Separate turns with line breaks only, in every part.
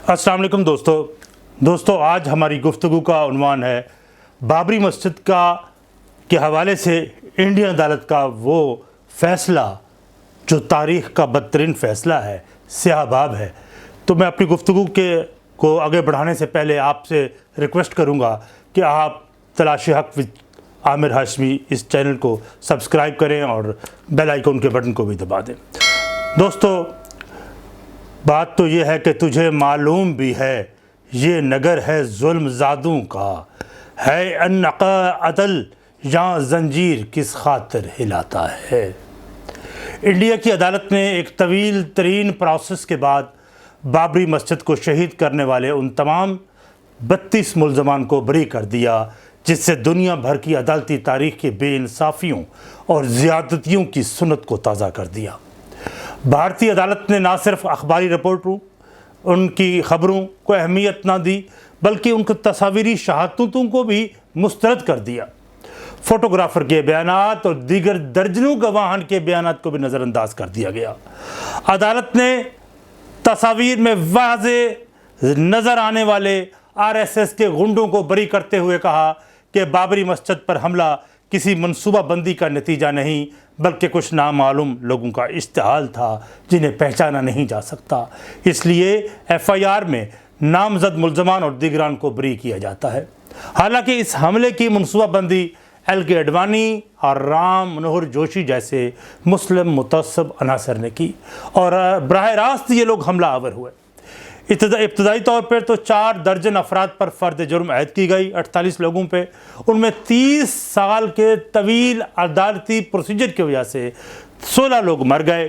السلام علیکم دوستو آج ہماری گفتگو کا عنوان ہے بابری مسجد کے حوالے سے انڈین عدالت کا وہ فیصلہ جو تاریخ کا بدترین فیصلہ ہے، سیاہ باب ہے۔ تو میں اپنی گفتگو کو آگے بڑھانے سے پہلے آپ سے ریکویسٹ کروں گا کہ آپ تلاش حق وذ عامر ہاشمی اس چینل کو سبسکرائب کریں اور بیل آئیکن کے بٹن کو بھی دبا دیں۔ دوستو، بات تو یہ ہے کہ تجھے معلوم بھی ہے یہ نگر ہے ظلم زادوں کا، ہے انقا عدل یہاں زنجیر کس خاطر ہلاتا ہے۔ انڈیا کی عدالت نے ایک طویل ترین پروسیس کے بعد بابری مسجد کو شہید کرنے والے ان تمام 32 ملزمان کو بری کر دیا، جس سے دنیا بھر کی عدالتی تاریخ کے بے انصافیوں اور زیادتیوں کی سنت کو تازہ کر دیا۔ بھارتی عدالت نے نہ صرف اخباری رپورٹوں ان کی خبروں کو اہمیت نہ دی، بلکہ ان کو تصاویری شہادتوں کو بھی مسترد کر دیا۔ فوٹوگرافر کے بیانات اور دیگر درجنوں گواہان کے بیانات کو بھی نظر انداز کر دیا گیا۔ عدالت نے تصاویر میں واضح نظر آنے والے RSS کے غنڈوں کو بری کرتے ہوئے کہا کہ بابری مسجد پر حملہ کسی منصوبہ بندی کا نتیجہ نہیں، بلکہ کچھ نامعلوم لوگوں کا اشتعال تھا جنہیں پہچانا نہیں جا سکتا۔ اس لیے FIR میں نامزد ملزمان اور دیگران کو بری کیا جاتا ہے۔ حالانکہ اس حملے کی منصوبہ بندی LK اڈوانی اور رام منوہر جوشی جیسے مسلم متعصب عناصر نے کی، اور براہ راست یہ لوگ حملہ آور ہوئے۔ ابتدائی طور پر تو 4 درجن افراد پر فرد جرم عائد کی گئی، 48 لوگوں پہ۔ ان میں 30 سال کے طویل عدالتی پروسیجر کی وجہ سے 16 لوگ مر گئے۔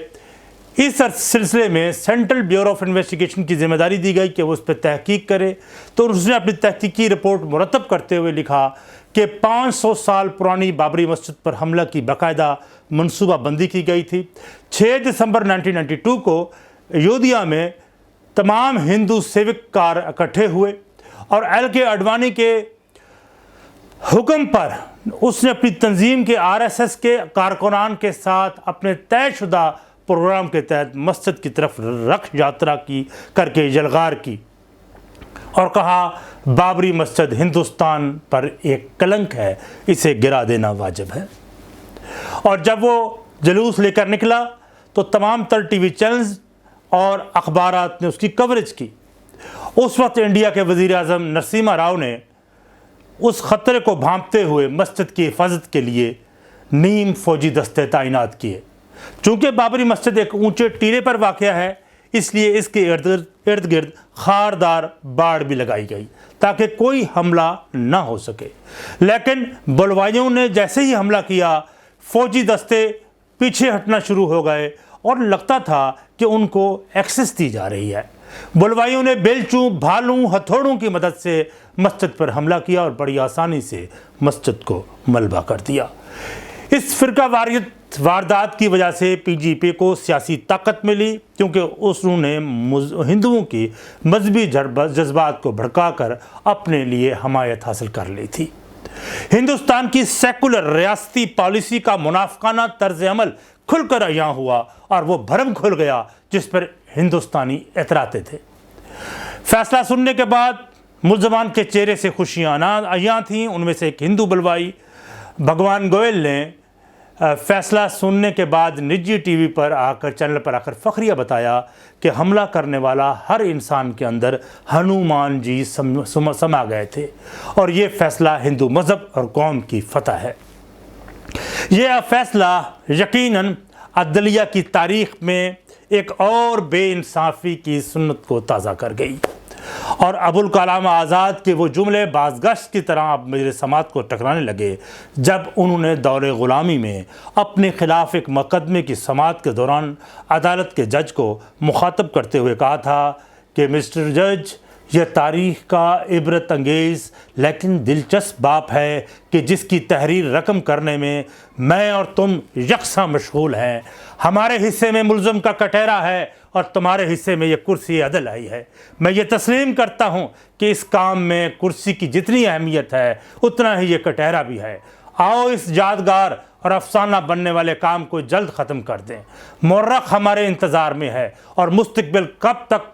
اس سلسلے میں سینٹرل بیورو آف انویسٹیگیشن کی ذمہ داری دی گئی کہ وہ اس پہ تحقیق کرے، تو اس نے اپنی تحقیقی رپورٹ مرتب کرتے ہوئے لکھا کہ 500 سال پرانی بابری مسجد پر حملہ کی باقاعدہ منصوبہ بندی کی گئی تھی۔ 6 دسمبر 1992 کو ایودھیا میں تمام ہندو سیوک کار اکٹھے ہوئے اور LK اڈوانی کے حکم پر اس نے اپنی تنظیم کے RSS کے کارکنان کے ساتھ اپنے طے شدہ پروگرام کے تحت مسجد کی طرف رکھ یاترا کر کے یلغار کی اور کہا بابری مسجد ہندوستان پر ایک کلنک ہے، اسے گرا دینا واجب ہے۔ اور جب وہ جلوس لے کر نکلا تو تمام تر ٹی وی چینلز اور اخبارات نے اس کی کوریج کی۔ اس وقت انڈیا کے وزیر اعظم نرسمہا راؤ نے اس خطرے کو بھانپتے ہوئے مسجد کی حفاظت کے لیے نیم فوجی دستے تعینات کیے۔ چونکہ بابری مسجد ایک اونچے ٹیلے پر واقع ہے، اس لیے اس کے ارد گرد خاردار باڑ بھی لگائی گئی تاکہ کوئی حملہ نہ ہو سکے۔ لیکن بلوائیوں نے جیسے ہی حملہ کیا، فوجی دستے پیچھے ہٹنا شروع ہو گئے اور لگتا تھا کہ ان کو ایکسس دی جا رہی ہے۔ بلوائیوں نے بیلچوں، بھالوں، ہتھوڑوں کی مدد سے مسجد پر حملہ کیا اور بڑی آسانی سے مسجد کو ملبہ کر دیا۔ اس فرقہ واریت واردات کی وجہ سے PGP کو سیاسی طاقت ملی، کیونکہ انہوں نے ہندوؤں کی مذہبی جذبات کو بھڑکا کر اپنے لیے حمایت حاصل کر لی تھی۔ ہندوستان کی سیکولر ریاستی پالیسی کا منافقانہ طرز عمل کھل کر عیاں ہوا اور وہ بھرم کھل گیا جس پر ہندوستانی اتراتے تھے۔ فیصلہ سننے کے بعد ملزمان کے چہرے سے خوشیاں عیاں تھیں۔ ان میں سے ایک ہندو بلوائی بھگوان گوئل نے فیصلہ سننے کے بعد نجی ٹی وی پر چینل پر آ کر فخریہ بتایا کہ حملہ کرنے والا ہر انسان کے اندر ہنومان جی سما گئے تھے، اور یہ فیصلہ ہندو مذہب اور قوم کی فتح ہے۔ یہ فیصلہ یقیناً عدلیہ کی تاریخ میں ایک اور بے انصافی کی سنت کو تازہ کر گئی، اور ابوالکلام آزاد کے وہ جملے بازگشت کی طرح اب میرے سماعت کو ٹکرانے لگے جب انہوں نے دور غلامی میں اپنے خلاف ایک مقدمے کی سماعت کے دوران عدالت کے جج کو مخاطب کرتے ہوئے کہا تھا کہ مسٹر جج، یہ تاریخ کا عبرت انگیز لیکن دلچسپ باب ہے کہ جس کی تحریر رقم کرنے میں میں اور تم یکساں مشغول ہیں۔ ہمارے حصے میں ملزم کا کٹہرا ہے اور تمہارے حصے میں یہ کرسی عدل آئی ہے۔ میں یہ تسلیم کرتا ہوں کہ اس کام میں کرسی کی جتنی اہمیت ہے اتنا ہی یہ کٹہرا بھی ہے۔ آؤ اس یادگار اور افسانہ بننے والے کام کو جلد ختم کر دیں۔ مورخ ہمارے انتظار میں ہے اور مستقبل کب تک